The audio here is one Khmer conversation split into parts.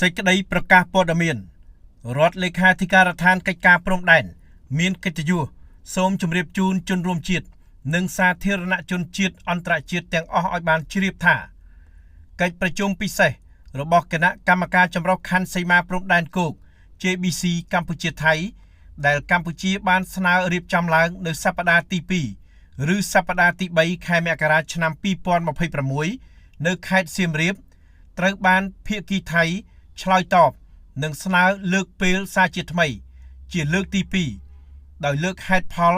សេចក្តីប្រកាសព័ត៌មានរដ្ឋលេខាធិការដ្ឋានកិច្ចការព្រំដែនមានកិត្តិយសសូមជម្រាបជូនជនរួមជាតិនិងសាធារណជនជាតិអន្តរជាតិទាំងអស់ឲ្យបានជ្រាបថាកិច្ចប្រជុំពិសេសរបស់គណៈកម្មការចម្រុះខណ្ឌសីមាព្រំដែនគោក JBC កម្ពុជាថៃដែលកម្ពុជាបានស្នើរៀបចំឡើងនៅសប្តាហ៍ទី2ឬសប្តាហ៍ទី3ខែមករាឆ្នាំ2026នៅខេត្តសៀមរាបត្រូវបានភាគីថៃឆ្លើយតបនិងស្នើលើកពេលសារជាថ្មីជាលើកទី2ដោយលើកហេតុផល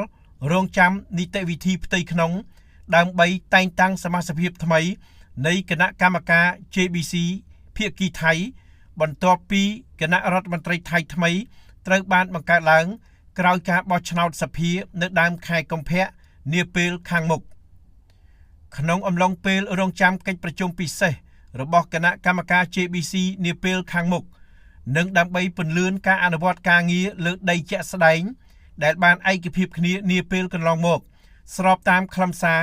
រងចាំនីតិវិធីផ្ទៃក្នុងដើម្បីតែងតាំងសមាជិកថ្មីនៃគណៈកម្មការ JBC ភាគីថៃបន្ទាប់ពីគណៈរដ្ឋមន្ត្រីថៃថ្មីត្រូវបានបង្កើតឡើងក្រោយការបោះឆ្នោតសភានៅដើមខែកុម្ភៈនាពេលខាងមុខក្នុងអំឡុងពេលរងចាំកិច្ចប្រជុំពិសេសរបស់គណៈកម្មការ JBC នាពេលខាងមុខនិងដើម្បីពន្លឿនការអនុវត្តការងារលើដីជាក់ស្ដែងដែលបានឯកភាពគ្នានាពេលកន្លងមកស្របតាមខ្លឹមសារ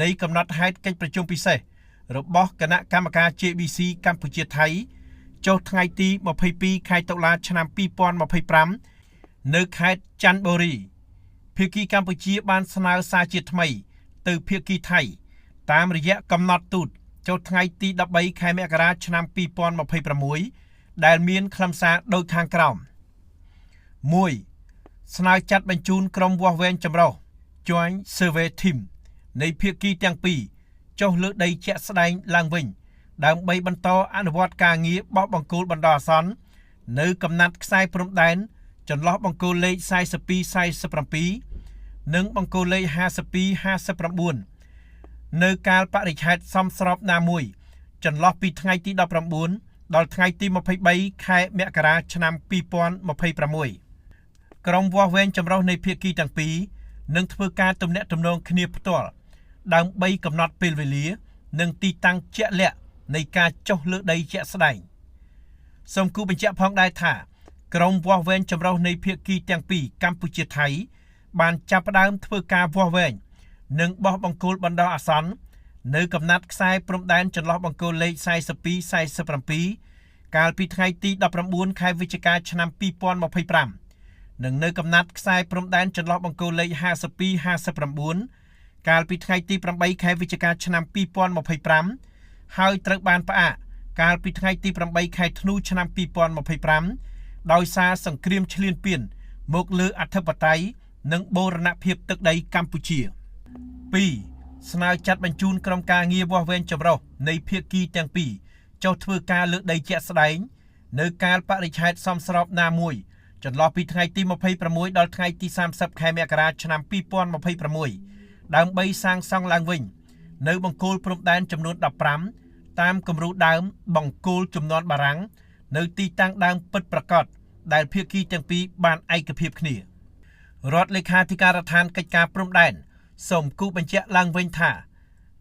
នៃកំណត់ហេតុកិច្ចប្រជុំពិសេសរបស់គណៈកម្មការ JBC កម្ពុជាថៃចុះថ្ងៃទី22ខែតុលាឆ្នាំ2025នៅខេត្តច័ន្ទបុរីភាគីកម្ពុជាបានស្នើសារជាថ្មីទៅភាគីថៃតាមរយៈកំណត់ទូតចុះថ្ងៃទី13ខែមករាឆ្នាំ2026ដែលមានខ្លឹមសារដូចខាងក្រោម 1. ស្នើចាត់បញ្ជូនក្រុមវាស់វែងចម្រុះ Joint Survey Team នៃភាគីទាំងពីរចុះលើដីជាក់ស្ដែងឡើងវិញដើម្បីបន្តអនុវត្តការងារបោះបង្គោលបណ្ដោះអាសន្ននៅកំណាត់ខ្សែព្រំដែនចន្លោះបង្គោលលេខ42-47និងបង្គោលលេខ52-59នៅកាលបរិច្ឆេទសមស្របណាមួយចន្លោះពីថ្ងៃទី19ដល់ថ្ងៃទី23ខែមករាឆ្នាំ2026ក្រុមវាស់វែងចម្រុះនៃភាគីទាំងពីរនឹងធ្វើការទំនាក់ទំនងគ្នាផ្ទាល់ដើម្បីកំណត់ពេលវេលានិងទីតាំងជាក់លាក់នៃការចុះលើដីជាក់ស្ដែងសូមគូបញ្ជាក់ផងដែរថាក្រុមវាស់វែងចម្រុះនៃភាគីទាំងពីរកម្ពុជាថៃបានចាប់ផ្ដើមធ្វើការវាស់វែងនិងបោះបង្គោលបណ្ដោះអាសន្ននៅកំណាត់ខ្សែព្រំដែនចន្លោះបង្គោលលេខ42-47កាលពីថ្ងៃទី19ខែវិច្ឆិកាឆ្នាំ2025និងនៅកំណាត់ខ្សែព្រំដែនចន្លោះបង្គោលលេខ52-59កាលពីថ្ងៃទី8ខែវិច្ឆិកាឆ្នាំ2025ហើយត្រូវបានផ្អាកកាលពីថ្ងៃទី8ខែធ្នូឆ្នាំ2025ដោយសារសង្គ្រាមឈ្លានពានមកលើអធិបតេយ្យនិងបូរណភាពទឹកដីកម្ពុជា 2. ស្នើចាត់បញ្ជូនក្រុមការងារវាស់វែងចម្រុះនៃភាគីទាំងពីរចុះធ្វើការលើដីជាក់ស្ដែងនៅកាលបរិច្ឆេទសមស្របណាមួយចន្លោះពីថ្ងៃទី26ដល់ថ្ងៃទី30ខែមករាឆ្នាំ2026ដើម្បីសាងសង់ឡើងវិញនៅបង្គោលព្រំដែនចំនួន15តាមគំរូដើមបង្គោលជំនាន់បារាំងនៅទីតាំងដើមពិតប្រាកដដែលភាគីទាំងពីរបានឯកភាពគ្នារដ្ឋលេខាធិការដ្ឋានកិច្ចការព្រំដែនសូមគូបញ្ជាក់ឡើងវិញថា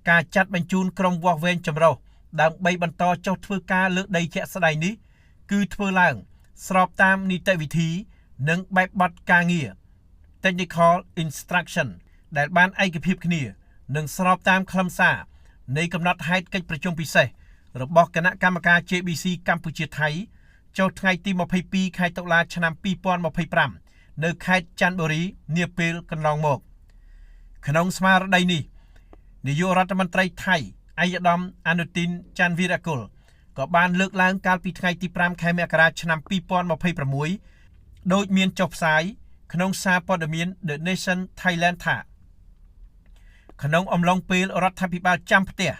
ការចាត់បញ្ជូនក្រុមវាស់វែងចម្រុះដើម្បីបន្តចុះធ្វើការលើដីជាក់ស្ដែងនេះគឺធ្វើឡើងស្របតាមនីតិវិធីនិងបែបបទការងារ Technical Instruction ដែលបានឯកភាពគ្នានិងស្របតាមខ្លឹមសារនៃកំណត់ហេតុកិច្ចប្រជុំពិសេសរបស់គណៈកម្មការ JBC កម្ពុជាថៃចុះថ្ងៃទី22ខែតុលាឆ្នាំ2025នៅខេត្តច័ន្ទបុរីនាពេលកន្លងមកក្នុងស្មារតីនេះនាយករដ្ឋមន្ត្រីថៃឯកឧត្តមអនុទីនច័ន្ទវីរៈកុលក៏បានលើកឡើងកាលពីថ្ងៃទី5ខែមករាឆ្នាំ2026ដោយមានចុះផ្សាយក្នុងសារព័ត៌មាន The Nation Thailand ថាក្នុងអំឡុងពេលរដ្ឋាភិបាលចាំផ្ទះ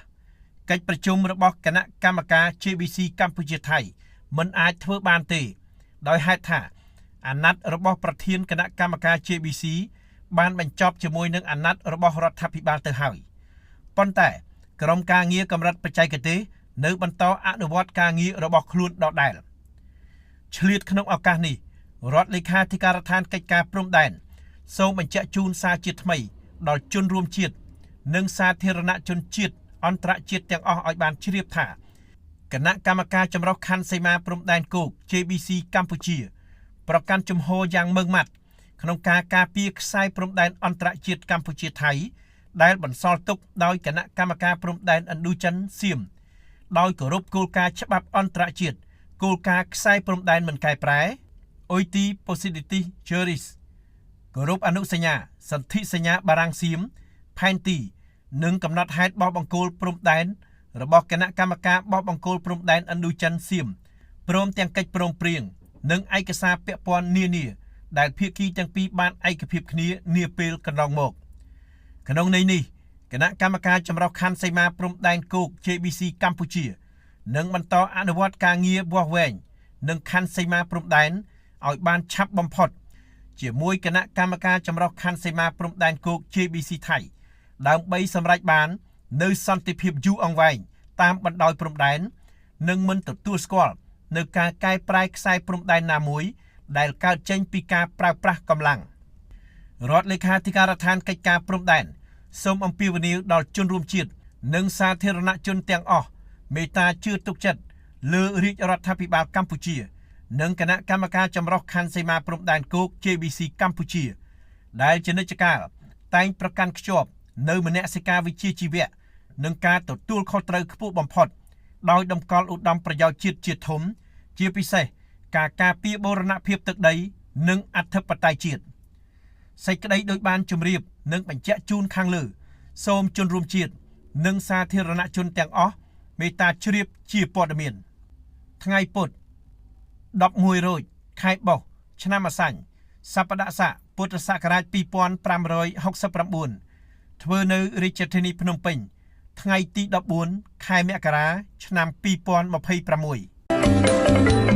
កិច្ចប្រជុំរបស់គណៈកម្មការ JBC កម្ពុជាថៃមិនអាចធ្វើបានទេដោយហេតុថាអាណត្តិរបស់ប្រធានគណៈកម្មការ JBC បានបញ្ចប់ជាមួយនឹងអាណត្តិរបស់រដ្ឋាភិបាលទៅហើយប៉ុន្តែក្រុមការងារកម្រិតបច្ចេកទេសនៅបន្តអនុវត្តការងាររបស់ខ្លួនដដែលឆ្លៀតក្នុងឱកាសនេះរដ្ឋលេខាធិការដ្ឋានកិច្ចការព្រំដែនសូមបញ្ជាក់ជូនសារជាថ្មីដល់ជនរួមជាតិនិងសាធារណជនជាតិអន្តរជាតិទាំងអស់ឲ្យបានជ្រាបថាគណៈកម្មការចម្រុះខណ្ឌសីមាព្រំដែនគោក JBC កម្ពុជាប្រកាន់ជំហរយ៉ាងម៉ឺងម៉ាត់ក្នុងការការពារខ្សែព្រំដែនអន្តរជាតិកម្ពុជាថៃដែលបន្សល់ទុកដោយគណៈកម្មការព្រំដែនឥណ្ឌូចិនសៀមដោយគោរពគោលការណ៍ច្បាប់អន្តរជាតិគ គោលការណ៍ខ្សែព្រំដែនមិនកែប្រែ Oiti Positivity Juris គោរពអនុសញ្ញាសន្ធិសញ្ញាបារាំងសៀមផែនទីនិងកំណត់ហេតុបោះបង្គោលព្រំដែនរបស់គណៈកម្មការបោះបង្គោលព្រំដែនឥណ្ឌូចិនសៀមព្រមទាំងកិច្ចព្រមព្រៀងនិងឯកសារពាក់ព័ន្ធនានាដែលភាគីទាំងពីរបានឯកភាពគ្នានាពេលកន្លងមកក្នុងន័យនេះគណៈកម្មការចម្រុះខណ្ឌសីមាព្រំដែនគោក JBC កម្ពុជានឹងបន្តអនុវត្តការងារវាស់វែងនិងខណ្ឌសីមាព្រំដែនឲ្យបានឆាប់បំផុតជាមួយគណៈកម្មការចម្រុះខណ្ឌសីមាព្រំដែនគោក JBC ថៃដើម្បីសម្រេចបាននៅសន្តិភាពយូរអង្វែងតាមបណ្ដោយព្រំដែននិងមិនទទួលស្គាល់នៅការកែប្រែខ្សែព្រំដែនណាមួយដែលកើតចេញពីការប្រើប្រាស់កម្លាំងរដ្ឋលេខាធិការដ្ឋានកិច្ចការព្រំដែនសូមអំពាវនាវដល់ជនរួមជាតិនិងសាធារណជនទាំងអស់មេត្តាជឿទុកចិត្តលើរាជរដ្ឋាភិបាលកម្ពុជានិងគណៈកម្មការចម្រុះខណ្ឌសីមាព្រំដែនគោក JBC កម្ពុជាដែលជានិច្ចកាលតែងប្រកាន់ខ្ជាប់នៅមនសិការវិជ្ជាជីវៈនិងការទទួលខុសត្រូវខ្ពស់បំផុតដោយតម្កល់ឧត្តមប្រយោជន៍ជាតិធំជាពិសេសការការពារបូរណភាពទឹកដីនិងអធិបតេយ្យជាតិសេចក្តីដោយបានជម្រាបនិងបញ្ជាក់ជូនខាងលើសូមជនរួមជាតិនិងសាធារណជនទាំងអស់មេត្តាជ្រាបជាព័ត៌មានថ្ងៃពុធ11រោចខែបុស្សឆ្នាំអាសាញ់សប្តាហ៍ស័កពុទ្ធសករាជ2569ធ្វើនៅរាជធានីភ្នំពេញថ្ងៃទី14ខែមករាឆ្នាំ2026